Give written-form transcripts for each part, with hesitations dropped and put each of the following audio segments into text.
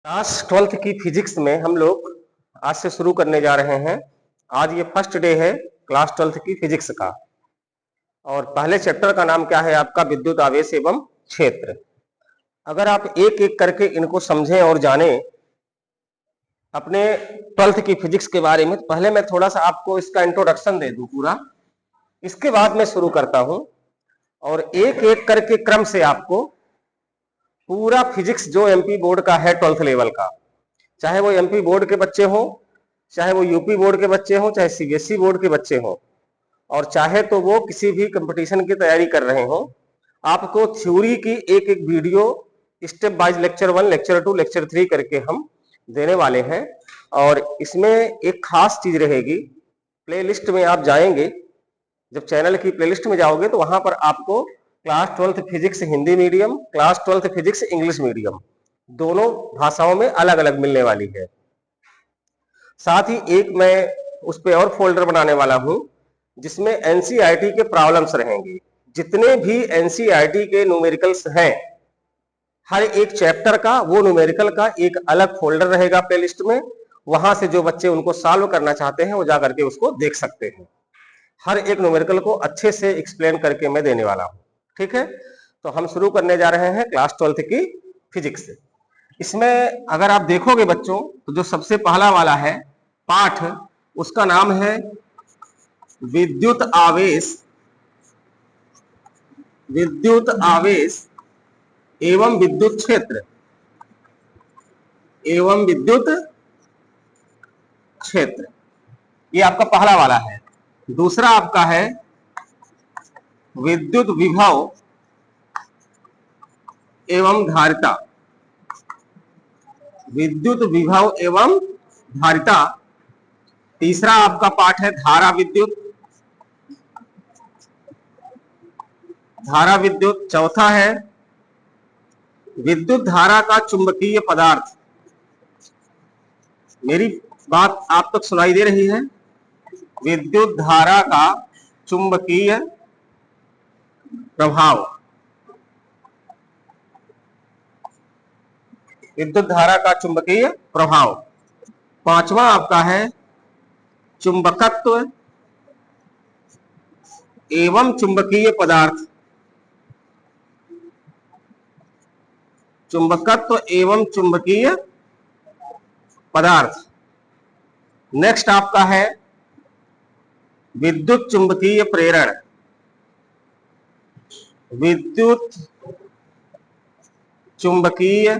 Class 12th की physics में हम लोग आज से शुरू करने जा रहे हैं। आज ये फर्स्ट डे है क्लास 12th की फिजिक्स का। और पहले चैप्टर का नाम क्या है आपका? विद्युत आवेश एवं क्षेत्र। अगर आप एक एक करके इनको समझें और जानें अपने 12th की फिजिक्स के बारे में, तो पहले मैं थोड़ा सा आपको इसका इंट्रोडक्शन दे दूं पूरा, इसके बाद मैं शुरू करता हूं और एक एक करके क्रम से आपको पूरा फिजिक्स जो एमपी बोर्ड का है 12th लेवल का, चाहे वो एमपी बोर्ड के बच्चे हो, चाहे वो यूपी बोर्ड के बच्चे हो, चाहे सीबीएसई बोर्ड के बच्चे हो, और चाहे तो वो किसी भी कंपटीशन की तैयारी कर रहे हो, आपको थ्योरी की एक एक video step wise lecture 1, lecture 2, lecture 3 करके हम देने वाले हैं। और इसमें एक खास चीज रहेगी, प्लेलिस्ट में आप जाएंगे, जब चैनल की प्लेलिस्ट में जाओगे तो वहां पर आपको class 12th physics Hindi medium, class 12th physics English medium, दोनों भाषाओं में अलग अलग मिलने वाली है। साथ ही एक मैं उस पे और फोल्डर बनाने वाला हूं जिसमें एनसीईआरटी के प्रॉब्लम्स रहेंगे। जितने भी एनसीईआरटी के न्यूमेरिकल्स हैं, हर एक चैप्टर का वो न्यूमेरिकल का एक अलग फोल्डर रहेगा प्लेलिस्ट में। वहां से जो बच्चे उनको सॉल्व करना चाहते हैं वो जाकर के उसको देख सकते हैं। हर एक न्यूमेरिकल को अच्छे से एक्सप्लेन करके मैं देने वाला हूं। ठीक है, तो हम शुरू करने जा रहे हैं क्लास 12th की फिजिक्स। इसमें अगर आप देखोगे बच्चों, तो जो सबसे पहला वाला है पाठ, उसका नाम है विद्युत आवेश, विद्युत आवेश एवं विद्युत क्षेत्र, एवं विद्युत क्षेत्र। ये आपका पहला वाला है। दूसरा आपका है विद्युत विभव एवं धारिता, विद्युत विभव एवं धारिता। तीसरा आपका पाठ है धारा विद्युत, धारा विद्युत। चौथा है विद्युत धारा का चुंबकीय पदार्थ। मेरी बात आप तक सुनाई दे रही है? विद्युत धारा का चुंबकीय प्रभाव, विद्युत धारा का चुंबकीय प्रभाव। पांचवा आपका है चुंबकत्व एवं चुंबकीय पदार्थ, चुंबकत्व एवं चुंबकीय पदार्थ। नेक्स्ट आपका है विद्युत चुंबकीय प्रेरण, विद्युत चुंबकीय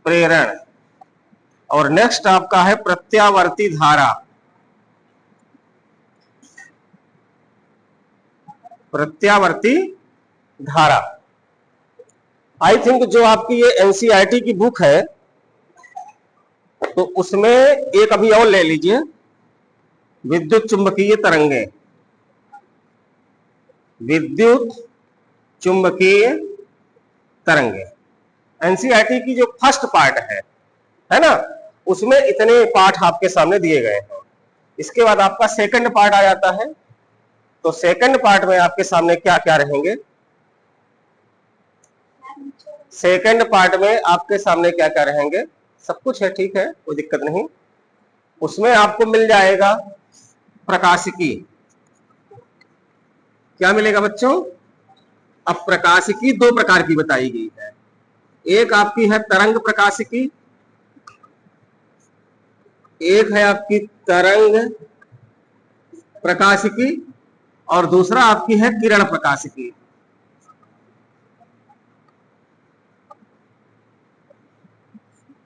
प्रेरण। और नेक्स्ट आपका है प्रत्यावर्ती धारा, प्रत्यावर्ती धारा। आई थिंक जो आपकी ये एनसीईआरटी की बुक है, तो उसमें एक अभी और ले लीजिए, विद्युत चुंबकीय तरंगे, विद्युत चुंबकीय तरंगे। एनसीईआरटी की जो फर्स्ट पार्ट है ना, उसमें इतने पाठ आपके सामने दिए गए हैं। इसके बाद आपका सेकंड पार्ट आ जाता है, तो सेकंड पार्ट में आपके सामने क्या क्या रहेंगे? सेकंड पार्ट में आपके सामने क्या क्या रहेंगे? सब कुछ है, ठीक है, कोई दिक्कत नहीं। उसमें आपको मिल जाएगा प्रकाशिकी। क्या मिलेगा बच्चों? अब प्रकाशिकी दो प्रकार की बताई गई है। एक आपकी है तरंग प्रकाशिकी, एक है आपकी तरंग प्रकाशिकी, और दूसरा आपकी है किरण प्रकाशिकी।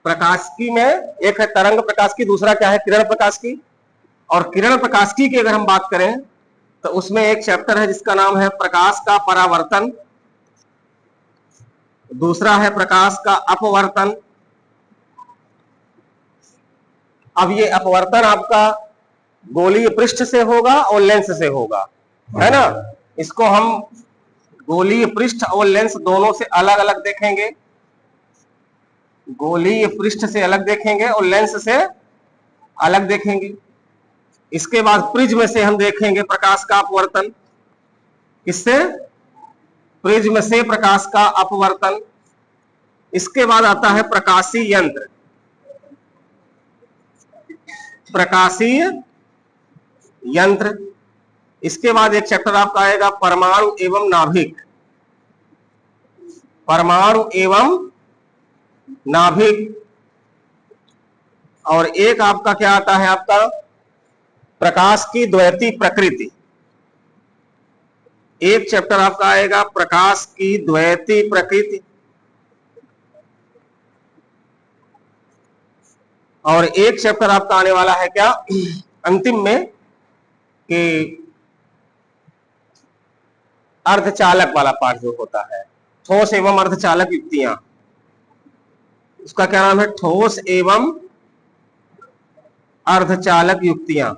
प्रकाशिकी में एक है तरंग प्रकाशिकी, दूसरा क्या है? किरण प्रकाशिकी। और किरण प्रकाशिकी की अगर हम बात करें तो उसमें एक चैप्टर है जिसका नाम है प्रकाश का परावर्तन, दूसरा है प्रकाश का अपवर्तन। अब ये अपवर्तन आपका गोलीय पृष्ठ से होगा और लेंस से होगा, है ना। इसको हम गोलीय पृष्ठ और लेंस दोनों से अलग अलग देखेंगे, गोलीय पृष्ठ से अलग देखेंगे और लेंस से अलग देखेंगे। इसके बाद प्रिज्म से हम देखेंगे प्रकाश का अपवर्तन। किससे? प्रिज्म से प्रकाश का अपवर्तन। इसके बाद आता है प्रकाशीय यंत्र। प्रकाशीय यंत्र। इसके बाद एक चैप्टर आपका आएगा परमाणु एवं नाभिक। परमाणु एवं नाभिक। और एक आपका क्या आता है, आपका प्रकाश की द्वैती प्रकृति। एक चैप्टर आपका आएगा प्रकाश की द्वैती प्रकृति। और एक चैप्टर आपका आने वाला है क्या अंतिम में, कि अर्धचालक वाला पार्ट जो होता है, ठोस एवं अर्धचालक युक्तियां। उसका क्या नाम है, ठोस एवं अर्धचालक युक्तियां।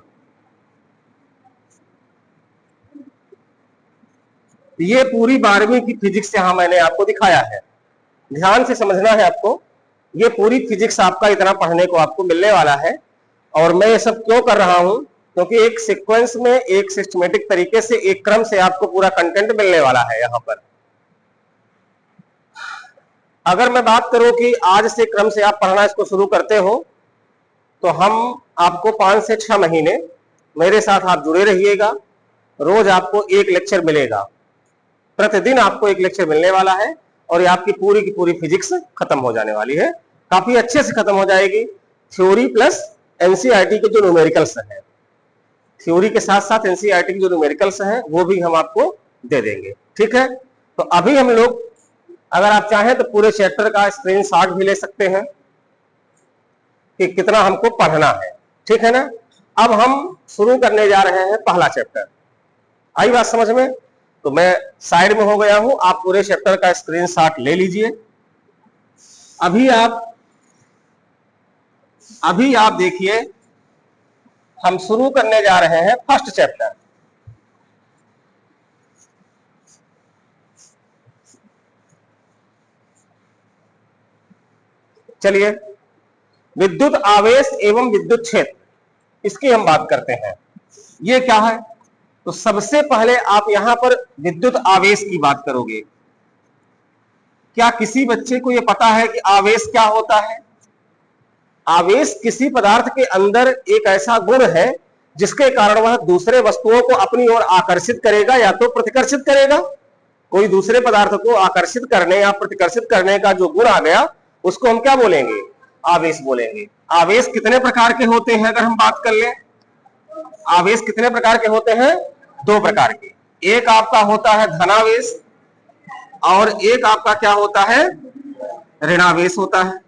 ये पूरी 12वीं की फिजिक्स यहां मैंने आपको दिखाया है, ध्यान से समझना है आपको। ये पूरी फिजिक्स आपका इतना पढ़ने को आपको मिलने वाला है। और मैं ये सब क्यों कर रहा हूं, क्योंकि एक सीक्वेंस में, एक सिस्टमेटिक तरीके से, एक क्रम से आपको पूरा कंटेंट मिलने वाला है यहां पर। अगर मैं बात करूं कि आज से क्रम से आप पढ़ना इसको शुरू करते हो, तो हम आपको 5 से 6 महीने मेरे साथ आप जुड़े रहिएगा। रोज आपको एक लेक्चर मिलेगा, प्रतिदिन आपको एक लेक्चर मिलने वाला है। और ये आपकी पूरी की पूरी फिजिक्स खत्म हो जाने वाली है, काफी अच्छे से खत्म हो जाएगी। थ्योरी प्लस एनसीईआरटी के जो न्यूमेरिकल्स हैं, थ्योरी के साथ साथ एनसीईआरटी के जो न्यूमेरिकल्स हैं वो भी हम आपको दे देंगे, ठीक है। तो अभी हम लोग, अगर आप चाहें तो पूरे चैप्टर का स्क्रीनशॉट भी ले सकते हैं कि कितना हमको पढ़ना है, ठीक है ना। अब हम शुरू करने जा रहे हैं पहला चैप्टर। आई बात समझ में? तो मैं साइड में हो गया हूं, आप पूरे चैप्टर का स्क्रीनशॉट ले लीजिए। अभी आप देखिए, हम शुरू करने जा रहे हैं फर्स्ट चैप्टर। चलिए, विद्युत आवेश एवं विद्युत क्षेत्र, इसकी हम बात करते हैं। ये क्या है? तो सबसे पहले आप यहां पर विद्युत आवेश की बात करोगे। क्या किसी बच्चे को यह पता है कि आवेश क्या होता है? आवेश किसी पदार्थ के अंदर एक ऐसा गुण है जिसके कारण वह दूसरे वस्तुओं को अपनी ओर आकर्षित करेगा या तो प्रतिकर्षित करेगा। कोई दूसरे पदार्थ को आकर्षित करने या प्रतिकर्षित करने का जो गुण आ गया, उसको हम क्या बोलेंगे? आवेश बोलेंगे। आवेश कितने प्रकार के होते हैं अगर हम बात कर लें? आवेश कितने प्रकार के होते हैं? 2 प्रकार के। एक आपका होता है धनावेश और एक आपका क्या होता है? ऋणावेश होता है।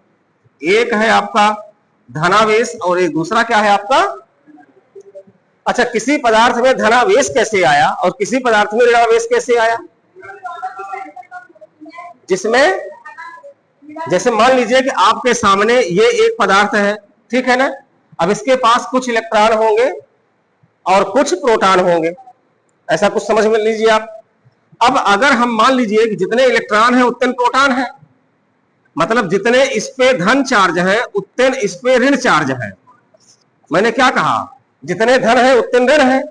एक है आपका धनावेश और एक दूसरा क्या है आपका? अच्छा, किसी पदार्थ में धनावेश कैसे आया और किसी पदार्थ में ऋणावेश कैसे आया? जिसमें, जैसे मान लीजिए कि आपके सामने ये एक पदार्थ है, ठीक है ना। अब इसके पास कुछ इलेक्ट्रॉन होंगे और कुछ प्रोटॉन होंगे, ऐसा कुछ समझ में लीजिए आप। अब अगर हम मान लीजिए कि जितने इलेक्ट्रॉन हैं उतने प्रोटॉन हैं, मतलब जितने इस पे धन चार्ज है उतने इस पे ऋण चार्ज है। मैंने क्या कहा? जितने धन है उतने ऋण है।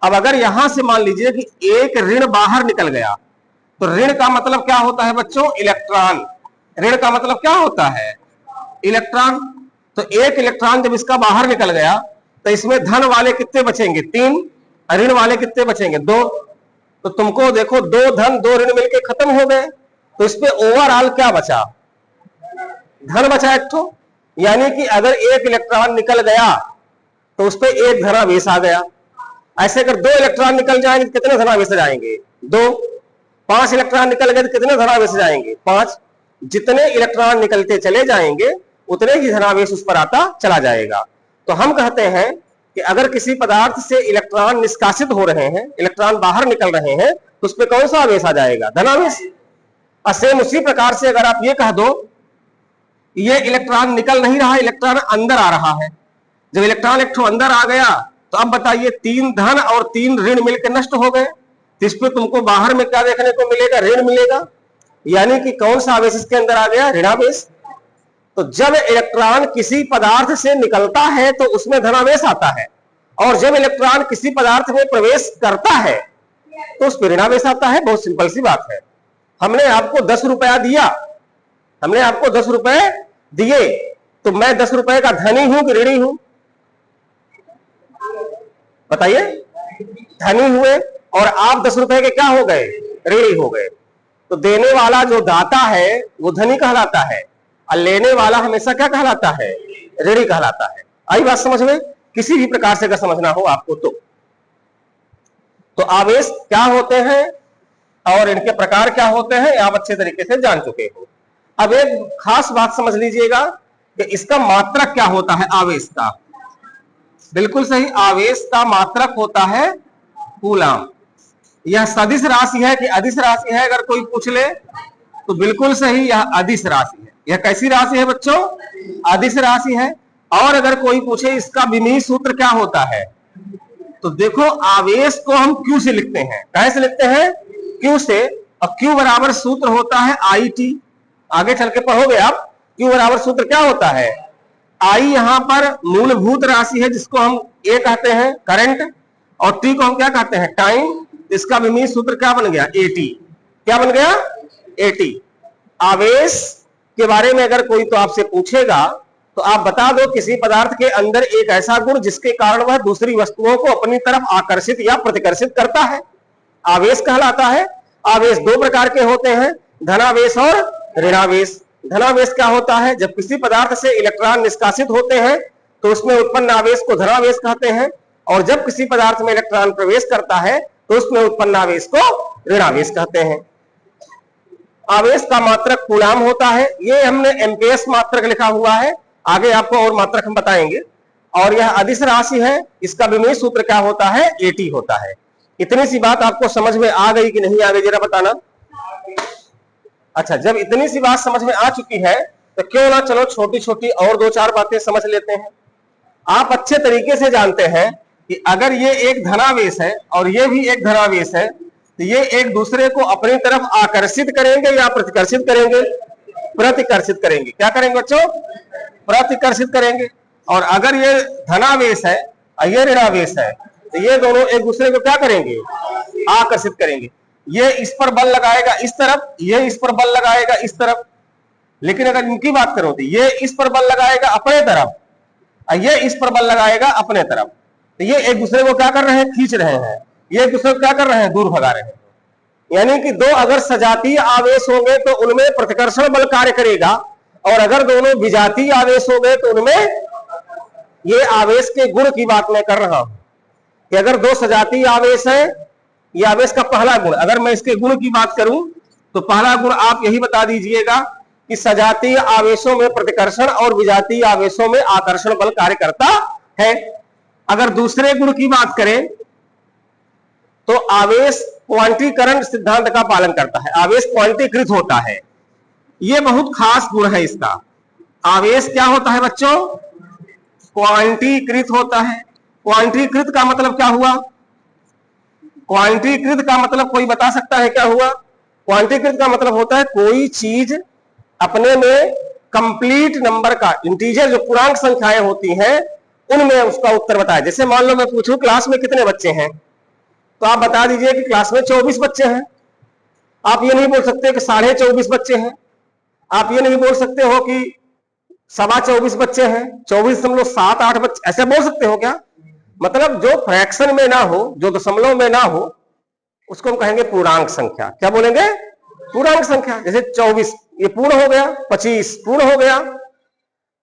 अब अगर यहां से मान लीजिए कि एक ऋण बाहर निकल गया, तो ऋण का मतलब क्या होता है बच्चों? इलेक्ट्रॉन। ऋण का मतलब क्या होता है? इलेक्ट्रॉन। तो एक इलेक्ट्रॉन जब इसका बाहर निकल गया तो इसमें धन वाले कितने बचेंगे? 3। ऋण वाले कितने बचेंगे? 2। तो तुमको देखो, 2 धन 2 ऋण मिलके खत्म हो गए, तो इस पे ओवरऑल क्या बचा? धन बचा एक ठो। यानी कि अगर एक इलेक्ट्रॉन निकल गया तो उस पे एक धनावेश आ गया। ऐसे अगर 2 इलेक्ट्रॉन निकल जाएंगे तो कितने धनावेश जाएंगे? 2। 5 इलेक्ट्रॉन निकल गए तो कितने धनावेश जाएंगे? 5। जितने इलेक्ट्रॉन निकलते चले जाएंगे उतने ही धनावेश उस पर आता चला जाएगा। तो हम कहते हैं कि अगर किसी पदार्थ से इलेक्ट्रॉन निष्कासित हो रहे हैं, इलेक्ट्रॉन बाहर निकल रहे हैं, तो उस पर कौन सा आवेश आ जाएगा? धनावेश। और सेम उसी प्रकार से अगर आप ये कह दो ये इलेक्ट्रॉन निकल नहीं रहा, इलेक्ट्रॉन अंदर आ रहा है, जब इलेक्ट्रॉन एक ठो अंदर आ गया तो अब बताइए 3 धन और 3 ऋण मिलकर नष्ट हो गए, तो इस पे तुमको बाहर में क्या देखने को मिलेगा? ऋण मिलेगा। यानी कि कौन सा आवेश इसके अंदर आ गया? ऋणावेश। तो जब इलेक्ट्रॉन किसी पदार्थ से निकलता है तो उसमें धनावेश आता है, और जब इलेक्ट्रॉन किसी पदार्थ में प्रवेश करता है तो उस पर ऋणावेश आता है। बहुत सिंपल सी बात है। हमने आपको 10 रुपया दिया, हमने आपको 10 रुपए दिए, तो मैं 10 रुपए का धनी हूं कि ऋणी हूं? बताइए, धनी हुए और आप 10 रुपए के क्या हो गए? ऋणी हो गए। तो देने वाला जो दाता है वो धनी कहलाता है, और लेने वाला हमेशा क्या कहलाता है? ऋणी कहलाता है। आई बात समझ में? किसी भी प्रकार से अगर समझना हो आपको तो आवेश क्या होते हैं और इनके प्रकार क्या होते हैं आप अच्छे तरीके से जान चुके हो। अब एक खास बात समझ लीजिएगा कि इसका मात्रक क्या होता है आवेश का। बिल्कुल सही, आवेश का मात्रक होता है कूलाम। यह सदिश राशि है कि अदिश राशि है, अगर कोई पूछ ले तो बिल्कुल सही, यह अदिश राशि है। यह कैसी राशि है बच्चों? अदिश राशि है। और अगर कोई पूछे इसका विमीय सूत्र क्या होता है, तो देखो आवेश को हम क्यू से लिखते हैं। कैसे लिखते हैं? क्यू से। और क्यू बराबर सूत्र होता है आई टी। आगे चल के पढ़ोगे आप, क्यू बराबर सूत्र क्या होता है? आई यहां पर मूलभूत राशि है जिसको हम ए कहते हैं, करंट, और टी को हम क्या कहते हैं? टाइम। इसका विमीय सूत्र क्या बन गया? एटी। क्या बन गया? एटी। आवेश के बारे में अगर कोई तो आपसे पूछेगा तो आप बता दो किसी पदार्थ के अंदर एक ऐसा गुण जिसके कारण वह दूसरी वस्तुओं को अपनी तरफ आकर्षित या प्रतिकर्षित करता है, आवेश कहलाता है। आवेश दो प्रकार के होते हैं, धनावेश और ऋणावेश। धनावेश क्या होता है? जब किसी पदार्थ से इलेक्ट्रॉन निष्कासित होते हैं तो उसमें उत्पन्न आवेश को धनावेश कहते हैं, और जब किसी पदार्थ में इलेक्ट्रॉन प्रवेश करता है तो उसमें उत्पन्न आवेश को ऋणावेश कहते हैं। आवेश का मात्रक कूलाम होता है। ये हमने एम्पेयर्स मात्रक लिखा हुआ है, आगे आपको और मात्रक हम बताएंगे। और यह अदिश राशि है, इसका विमीय सूत्र क्या होता है? एटी होता है। इतनी सी बात आपको समझ में आ गई कि नहीं आ गई, जरा बताना। अच्छा, जब इतनी सी बात समझ में आ चुकी है तो क्यों ना चलो छोटी छोटी और दो चार बातें समझ लेते हैं। आप अच्छे तरीके से जानते हैं कि अगर ये एक धनावेश है और ये भी एक धनावेश है तो ये एक दूसरे को अपनी तरफ आकर्षित करेंगे या प्रतिकर्षित करेंगे? प्रतिकर्षित करेंगे। क्या करेंगे बच्चों? प्रतिकर्षित करेंगे। और अगर ये धनावेश है और ये ऋणावेश है तो ये दोनों एक दूसरे को क्या करेंगे? आकर्षित करेंगे। ये इस पर बल लगाएगा इस तरफ, ये इस पर बल लगाएगा इस तरफ। लेकिन अगर इनकी बात करो तो ये इस पर बल लगाएगा अपने तरफ और ये इस पर बल लगाएगा अपने तरफ, तो ये एक दूसरे को क्या कर रहे हैं? खींच रहे हैं। ये एक दूसरे को क्या कर रहे हैं? दूर भगा रहे हैं। यानी कि दो अगर सजातीय आवेश होंगे तो उनमें प्रतिकर्षण बल कार्य करेगा, और अगर दोनों विजातीय आवेश हो गए तो उनमें, ये आवेश के गुण की बात मैं कर रहा हूं कि अगर दो सजातीय आवेश है, ये आवेश का पहला गुण, अगर मैं इसके गुण की बात करूं तो पहला गुण आप यही बता दीजिएगा कि सजातीय आवेशों में प्रतिकर्षण और विजातीय आवेशों में आकर्षण बल कार्य करता है। अगर दूसरे गुण की बात करें तो आवेश क्वांटीकरण सिद्धांत का पालन करता है, आवेश क्वांटीकृत होता है। यह बहुत खास गुण है इसका। आवेश क्या होता है बच्चों? क्वांटीकृत होता है। क्वांटीकृत का मतलब क्या हुआ? क्वांटीकृत का मतलब कोई बता सकता है क्या हुआ? क्वांटीकृत का मतलब होता है कोई चीज अपने में कंप्लीट नंबर का, इंटीजर जो पूर्णांक संख्याएं होती हैं उनमें उसका उत्तर बताए। जैसे मान लो मैं पूछूं क्लास में कितने बच्चे हैं, तो आप बता दीजिए कि क्लास में 24 बच्चे हैं। आप ये नहीं बोल सकते कि 24.5 बच्चे हैं, आप ये नहीं बोल सकते हो कि 24.25 बच्चे हैं, 24.78 बच्चे, ऐसे बोल सकते हो क्या? मतलब जो फ्रैक्शन में ना हो, जो दशमलव में ना हो, उसको हम कहेंगे पूर्णांक संख्या। क्या बोलेंगे? पूर्णांक संख्या। जैसे 24 ये पूर्ण हो गया, 25 पूर्ण हो गया।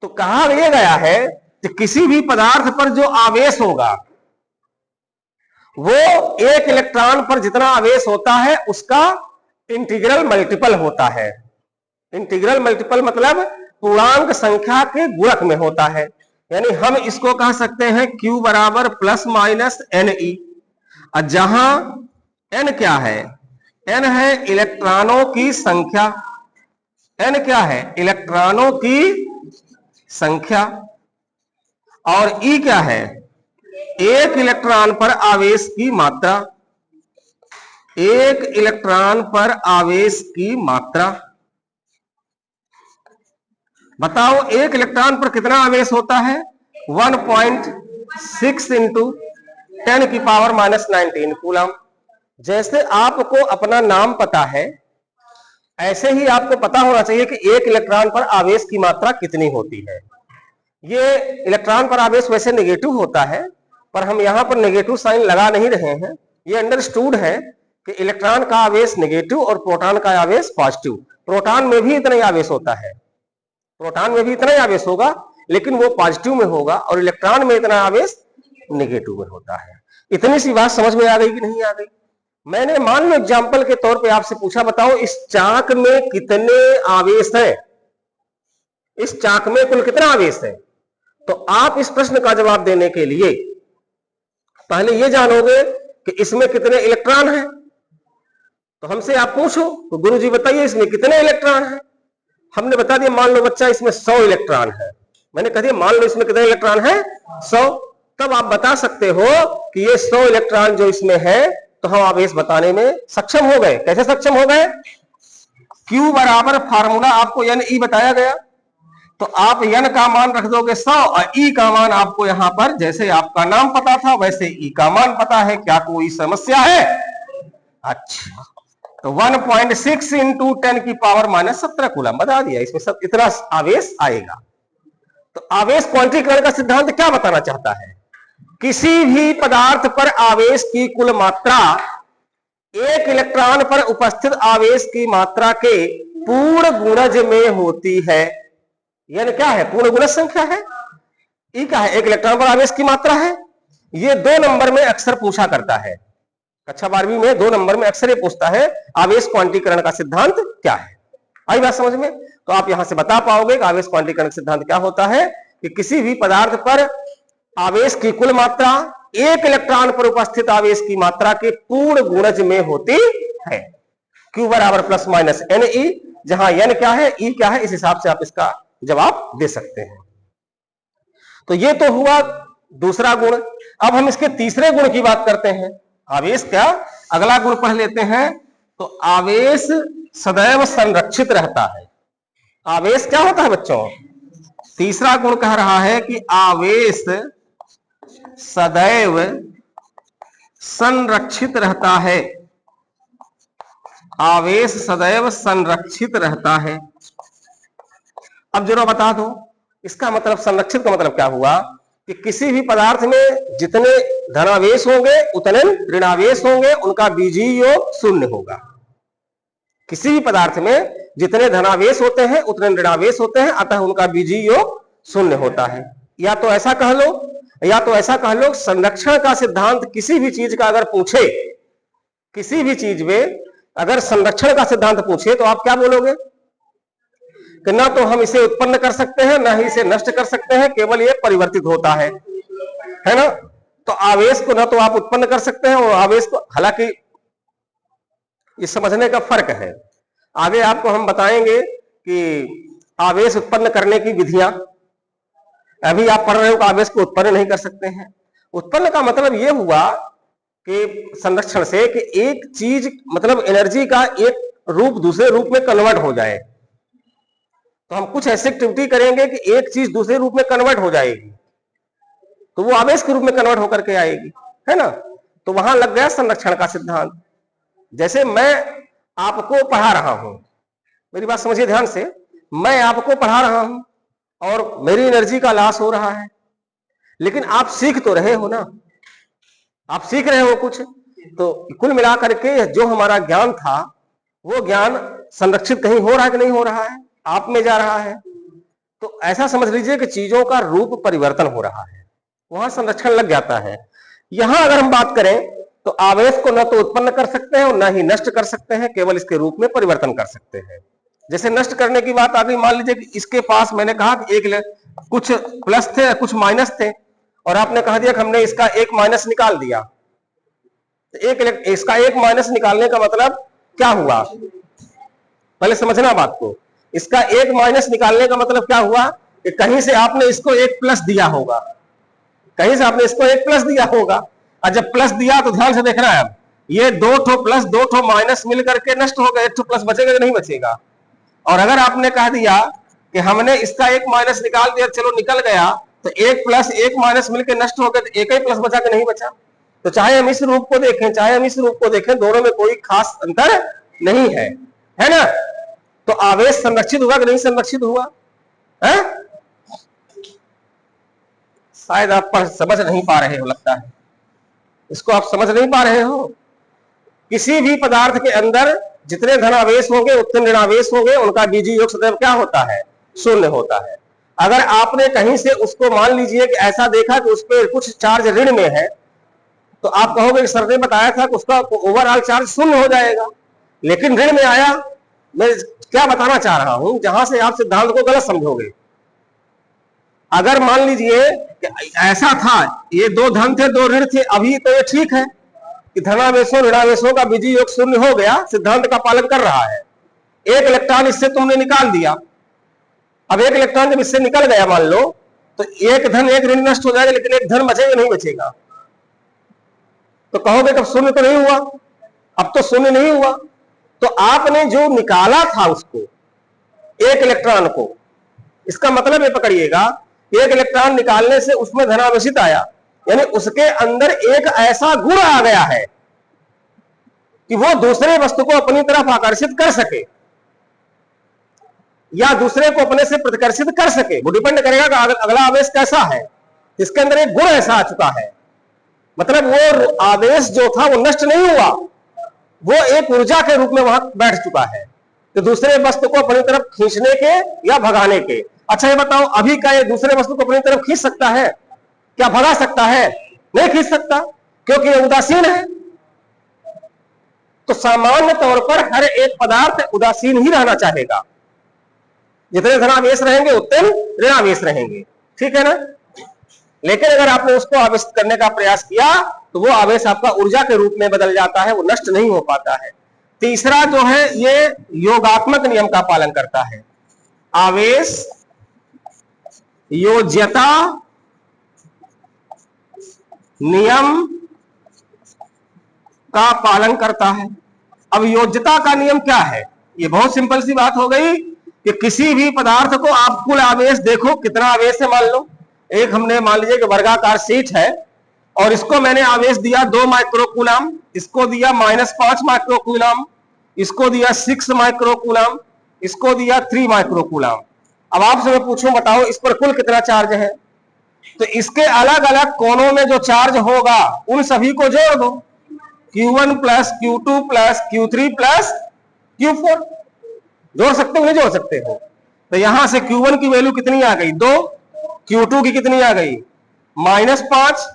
तो कहा यह गया है कि किसी भी पदार्थ पर जो आवेश होगा वो एक इलेक्ट्रॉन पर जितना आवेश होता है उसका इंटीग्रल मल्टीपल होता है। इंटीग्रल मल्टीपल मतलब पूर्णांक संख्या के गुणक में होता है। यानी हम इसको कह सकते हैं Q बराबर प्लस माइनस NE। जहां N क्या है? N है इलेक्ट्रॉनों की संख्या। N क्या है? इलेक्ट्रॉनों की संख्या। और E क्या है? एक इलेक्ट्रॉन पर आवेश की मात्रा। एक इलेक्ट्रॉन पर आवेश की मात्रा। बताओ एक इलेक्ट्रॉन पर कितना आवेश होता है? 1.6 इंटू 10 की पावर -19 कूलम। जैसे आपको अपना नाम पता है ऐसे ही आपको पता होना चाहिए कि एक इलेक्ट्रॉन पर आवेश की मात्रा कितनी होती है। ये इलेक्ट्रॉन पर आवेश वैसे नेगेटिव होता है, पर हम यहां पर नेगेटिव साइन लगा नहीं रहे हैं। ये अंडरस्टूड है कि इलेक्ट्रॉन का आवेश नेगेटिव और प्रोटॉन का आवेश पॉजिटिव। प्रोटॉन में भी इतना ही आवेश होता है, प्रोटॉन में भी इतना ही आवेश होगा, लेकिन वो पॉजिटिव में होगा, और इलेक्ट्रॉन में इतना आवेश नेगेटिव में होता है। इतनी सी बात समझ में आ गई कि नहीं आ गई? मैंने मान लो एग्जाम्पल के तौर पे आपसे पूछा, बताओ इस चाक में कितने आवेश हैं? इस चाक में कुल कितना आवेश है? तो आप इस प्रश्न का जवाब देने के लिए पहले ये जानोगे कि इसमें कितने इलेक्ट्रॉन हैं। तो हमसे आप पूछो तो गुरुजी बताइए इसमें कितने इलेक्ट्रॉन हैं। हमने बता दिया मान लो बच्चा इसमें 100 इलेक्ट्रॉन है। मैंने कह दिया मान लो इसमें कितने इलेक्ट्रॉन हैं? 100। तब आप बता सकते हो कि ये 100 इलेक्ट्रॉन जो इसमें है, तो हम आवेश बताने में सक्षम हो गए। कैसे सक्षम हो गए? Q बराबर फार्मूला आपको यानी E बताया गया, तो आप n का मान रख दोगे 100 और E का मान आपको यहां पर जैसे आपका नाम पता था वैसे E का मान पता है। क्या कोई समस्या है? अच्छा, तो 1.6 इंटू 10 की पावर -17 कूलम बता दिया, इसमें सब इतना आवेश आएगा। तो आवेश क्वांटीकरण का सिद्धांत क्या बताना चाहता है? किसी भी पदार्थ पर आवेश की कुल मात्रा एक इलेक्ट्रॉन पर उपस्थित आवेश की मात्रा के पूर्ण गुणज में होती है। यानी क्या है? पूर्ण गुणज संख्या है। ई क्या है? एक इलेक्ट्रॉन पर आवेश की मात्रा है। ये 2 नंबर में अक्सर पूछा करता है, कक्षा 12वीं में 2 नंबर में अक्सर ये पूछता है आवेश क्वांटीकरण का सिद्धांत क्या है। आई बात समझ में? तो आप यहां से बता पाओगे कि आवेश क्वांटीकरण का सिद्धांत क्या होता है कि किसी भी पदार्थ पर आवेश की कुल मात्रा एक इलेक्ट्रॉन पर उपस्थित आवेश की मात्रा के पूर्ण गुणज में होती है। Q बराबर प्लस माइनस NE, जहां n क्या है, E क्या है, इस हिसाब से आप इसका जवाब दे सकते हैं। तो ये तो हुआ दूसरा गुण। अब हम इसके तीसरे गुण की बात करते हैं। आवेश क्या? अगला गुण पढ़ लेते हैं। तो आवेश सदैव संरक्षित रहता है। आवेश क्या होता है बच्चों? तीसरा गुण कह रहा है कि आवेश सदैव संरक्षित रहता है। आवेश सदैव संरक्षित रहता है। अब जरा बता दो इसका मतलब, संरक्षित का मतलब क्या हुआ कि किसी भी पदार्थ में जितने धनावेश होंगे उतने ऋणावेश होंगे, उनका बीजीय योग 0 होगा। किसी भी पदार्थ में जितने धनावेश होते हैं उतने ऋणावेश होते हैं, अतः उनका बीजीय योग 0 होता है। या तो ऐसा कह लो, या तो ऐसा कह लो, संरक्षण का सिद्धांत किसी भी चीज का अगर पूछे, किसी भी चीज में अगर संरक्षण का सिद्धांत पूछे तो आप क्या बोलोगे कि ना तो हम इसे उत्पन्न कर सकते हैं ना ही इसे नष्ट कर सकते हैं, केवल ये परिवर्तित होता है ना। तो आवेश को ना तो आप उत्पन्न कर सकते हैं और आवेश को, हालांकि ये समझने का फर्क है। आगे आपको हम बताएंगे कि आवेश उत्पन्न करने की विधियां। अभी आप पढ़ रहे हो कि आवेश को उत्पन्न नहीं कर सकते हैं। उत्पन्न का मतलब यह हुआ कि संरक्षण से कि एक चीज मतलब एनर्जी का एक रूप दूसरे रूप में कन्वर्ट हो जाए। तो हम कुछ ऐसी एक्टिविटी करेंगे कि एक चीज दूसरे रूप में कन्वर्ट हो जाएगी, तो वो आवेश के रूप में कन्वर्ट होकर के आएगी, है ना। तो वहां लग गया संरक्षण का सिद्धांत। जैसे मैं आपको पढ़ा रहा हूं, मेरी बात समझिए ध्यान से, मैं आपको पढ़ा रहा हूं और मेरी एनर्जी का लॉस हो रहा है, लेकिन आप सीख तो रहे हो ना, आप सीख रहे हो कुछ। तो कुल मिलाकर के जो हमारा ज्ञान था वो ज्ञान संरक्षित कहीं हो रहा है कि नहीं हो रहा है, आप में जा रहा है। तो ऐसा समझ लीजिए कि चीजों का रूप परिवर्तन हो रहा है, वहां संरक्षण लग जाता है। यहां अगर हम बात करें तो आवेश को न तो उत्पन्न कर सकते हैं और न ही नष्ट कर सकते हैं, केवल इसके रूप में परिवर्तन कर सकते हैं। जैसे नष्ट करने की बात आ गई, मान लीजिए कि इसके पास मैंने कहा कि कुछ प्लस थे कुछ माइनस थे, और आपने कह दिया कि हमने इसका एक माइनस निकाल दिया। तो इसका एक माइनस निकालने का मतलब क्या हुआ, पहले समझना बात को। इसका एक माइनस निकालने का मतलब क्या हुआ कि कहीं से आपने इसको एक प्लस दिया होगा, कहीं से आपने इसको एक प्लस दिया होगा। और जब प्लस दिया तो ध्यान से देखना है, अब ये 2 ठो प्लस 2 ठो माइनस मिलकर के नष्ट हो गए, 1 ठो प्लस बचेगा कि नहीं बचेगा। और अगर आपने कह दिया कि हमने इसका एक माइनस निकाल दिया, चलो निकल गया, तो एक प्लस एक माइनस मिलकर नष्ट हो गया, तो एक ही प्लस बचा कि नहीं बचा। तो चाहे हम इस रूप को देखें चाहे हम इस रूप को देखें, दोनों में कोई खास अंतर नहीं है, है ना। तो आवेश संरक्षित हुआ कि नहीं संरक्षित हुआ है? शायद आप पर समझ नहीं पा रहे हो, लगता है इसको आप समझ नहीं पा रहे हो। किसी भी पदार्थ के अंदर जितने धनावेश होंगे उतने ऋणावेश होंगे, उनका बीजीय योग सदैव क्या होता है? शून्य होता है। अगर आपने कहीं से उसको मान लीजिए कि ऐसा देखा कि उस पर कुछ चार्ज ऋण में है, तो आप कहोगे कि सर ने बताया था कि उसका ओवरऑल चार्ज शून्य हो जाएगा, लेकिन ऋण में आया। मैं क्या बताना चाह रहा हूं, जहां से आप सिद्धांत को गलत समझोगे। अगर मान लीजिए कि ऐसा था, ये दो धन थे दो ऋण थे, अभी तो ये ठीक है कि धनावेशों ऋणावेशों का बीजीय योग शून्य हो गया, सिद्धांत का पालन कर रहा है। एक इलेक्ट्रॉन इससे तुमने निकाल दिया। अब एक इलेक्ट्रॉन जब इससे निकल गया मान लो, तो एक धन एक ऋण नष्ट हो जाएगा, लेकिन एक धन बचेगा नहीं बचेगा? तो कहोगे तब शून्य तो नहीं हुआ। अब तो शून्य नहीं हुआ, तो आपने जो निकाला था उसको, एक इलेक्ट्रॉन को, इसका मतलब ये पकड़िएगा, एक इलेक्ट्रॉन निकालने से उसमें धनावेशित आया, यानी उसके अंदर एक ऐसा गुण आ गया है कि वो दूसरे वस्तु को अपनी तरफ आकर्षित कर सके या दूसरे को अपने से प्रतिकर्षित कर सके। वो डिपेंड करेगा कि अगला आवेश कैसा है, इसके अंदर एक गुण ऐसा आ चुका है। मतलब वो आवेश जो था वो नष्ट नहीं हुआ, वो एक ऊर्जा के रूप में वहां बैठ चुका है, तो दूसरे वस्तु को अपनी तरफ खींचने के या भगाने के। अच्छा ये बताओ, अभी का ये दूसरे वस्तु को अपनी तरफ खींच सकता है? क्या भगा सकता है? नहीं खींच सकता, क्योंकि ये उदासीन है। तो सामान्य तौर पर हर एक पदार्थ उदासीन ही रहना चाहेगा। जितने धनावेश रहेंगे उतने ऋणावेश रहेंगे, ठीक है ना? लेकिन अगर आपने उसको आवेशित करने का प्रयास किया तो वो आवेश आपका ऊर्जा के रूप में बदल जाता है, वो नष्ट नहीं हो पाता है। तीसरा जो है ये योगात्मक नियम का पालन करता है। आवेश योज्यता नियम का पालन करता है। अब योज्यता का नियम क्या है? ये बहुत सिंपल सी बात हो गई कि किसी भी पदार्थ को आप कुल आवेश देखो, कितना आवेश है मान लो। एक हमने मान लीजिए कि वर्गाकार शीट है और इसको मैंने आवेश दिया 2 माइक्रोकूलम, इसको दिया -5 माइक्रोकूलम, इसको दिया 6 माइक्रोकूलम, इसको दिया 3 माइक्रोकूलम। अब आपसे मैं पूछूं, बताओ इस पर कुल कितना चार्ज है? तो इसके अलग अलग कोनों में जो चार्ज होगा उन सभी को जोड़ दो, Q1 plus Q2 plus Q3 plus Q4। जोड़ सकते हो नहीं जोड़ सकते हो? तो यहां से Q1 की वैल्यू कितनी आ गई? 2। Q2 की कितनी आ गई? -5।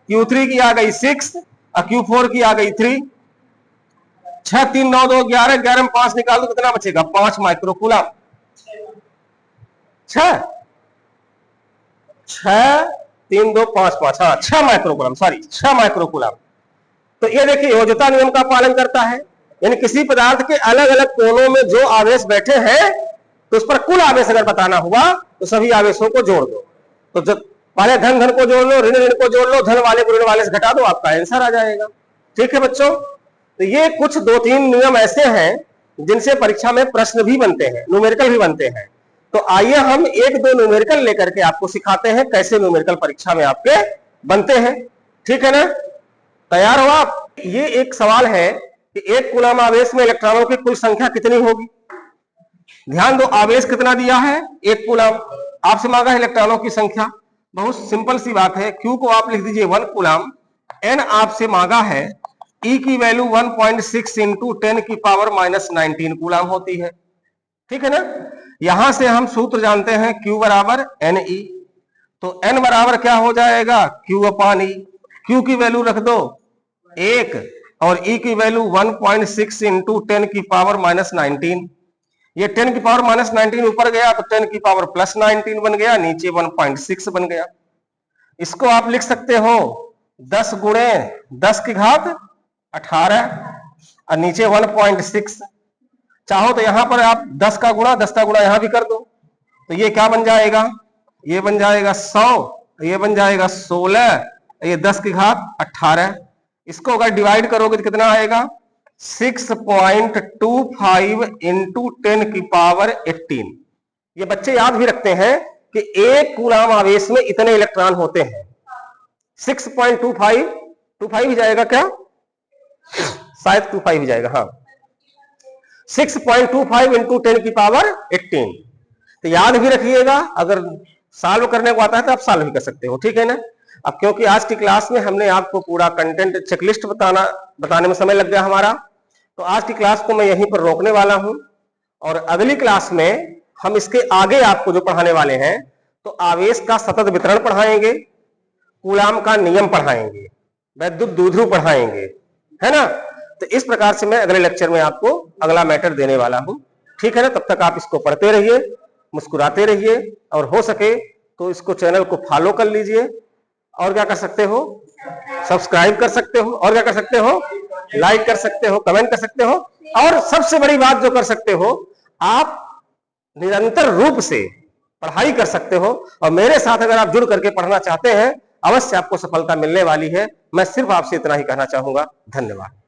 Q3 की आ गई 6 और Q4 की आ गई 3। 6 3 9 2 11, 11 में 5 निकाल दो, कितना बचेगा? 5 माइक्रोकूलम। 6 3 2 5 5, हाँ 6 माइक्रोकूलम, सॉरी 6 माइक्रोकूलम। तो ये देखिए योज्यता नियम का पालन करता है, यानी किसी पदार्थ के अलग अलग कोनों में जो आवेश बैठे हैं तो उस पर कुल आवेश अगर बताना हुआ तो सभी आवेशों को जोड़ दो। तो जब पहले धन धन को जोड़ लो, ऋण ऋण को जोड़ लो, धन वाले को ऋण वाले से घटा दो, आपका आंसर आ जाएगा। ठीक है बच्चों, तो ये कुछ 2-3 नियम ऐसे हैं जिनसे परीक्षा में प्रश्न भी बनते हैं, न्यूमेरिकल भी बनते हैं। तो आइए हम 1-2 न्यूमेरिकल लेकर के आपको सिखाते हैं कैसे न्यूमेरिकल परीक्षा में आपके बनते हैं। ठीक है ना? तैयार हो आप? ये एक सवाल है कि 1 कूलम आवेश में इलेक्ट्रॉनों की कुल संख्या कितनी होगी। ध्यान दो, आवेश कितना दिया है? 1 कूलम। आपसे मांगा है इलेक्ट्रॉनों की संख्या। बहुत सिंपल सी बात है, Q को आप लिख दीजिए 1 कूलम, N आपसे मांगा है, E की वैल्यू 1.6 इंटू 10 की पावर -19 कूलम होती है। ठीक है ना? यहां से हम सूत्र जानते हैं, Q बराबर NE। तो N बराबर क्या हो जाएगा? Q/E। Q की वैल्यू रख दो 1 और E की वैल्यू 1.6 इंटू 10 की पावर -19। ये 10 की पावर -19 ऊपर गया तो 10 की पावर +19 बन गया, नीचे 1.6 बन गया। इसको आप लिख सकते हो 10 गुणे 10 की घात 18 और नीचे 1.6। चाहो तो यहां पर आप 10 का गुणा यहां भी कर दो, तो ये क्या बन जाएगा? ये बन जाएगा 100, ये बन जाएगा 16, ये 10 की घात 18। इसको अगर डिवाइड करोगे तो कितना आएगा? 6.25 इंटू 10 की पावर 18। ये बच्चे याद भी रखते हैं कि 1 कूलम आवेश में इतने इलेक्ट्रॉन होते हैं। 6.25 ही जाएगा क्या? शायद 25 ही जाएगा, हाँ। 6.25 इंटू 10⁻18। तो याद भी रखिएगा, अगर सॉल्व करने को आता है तो आप सॉल्व भी कर सकते हो, ठीक है ना। अब क्योंकि आज की क्लास में हमने आपको पूरा कंटेंट चेकलिस्ट बताने में समय लग गया हमारा, तो आज की क्लास को मैं यहीं पर रोकने वाला हूं और अगली क्लास में हम इसके आगे आपको जो पढ़ाने वाले हैं, तो आवेश का सतत वितरण पढ़ाएंगे, कूलाम का नियम पढ़ाएंगे, वैद्युत द्विध्रुव पढ़ाएंगे, है ना। तो इस प्रकार से मैं अगले लेक्चर में आपको अगला मैटर देने वाला हूं, ठीक है ना। तब तक आप इसको पढ़ते रहिए, मुस्कुराते रहिए, और हो सके तो इसको चैनल को फॉलो कर लीजिए, और क्या कर सकते हो, सब्सक्राइब कर सकते हो, और क्या कर सकते हो, लाइक कर सकते हो, कमेंट कर सकते हो, और सबसे बड़ी बात जो कर सकते हो, आप निरंतर रूप से पढ़ाई कर सकते हो। और मेरे साथ अगर आप जुड़ करके पढ़ना चाहते हैं, अवश्य आपको सफलता मिलने वाली है। मैं सिर्फ आपसे इतना ही कहना चाहूंगा। धन्यवाद।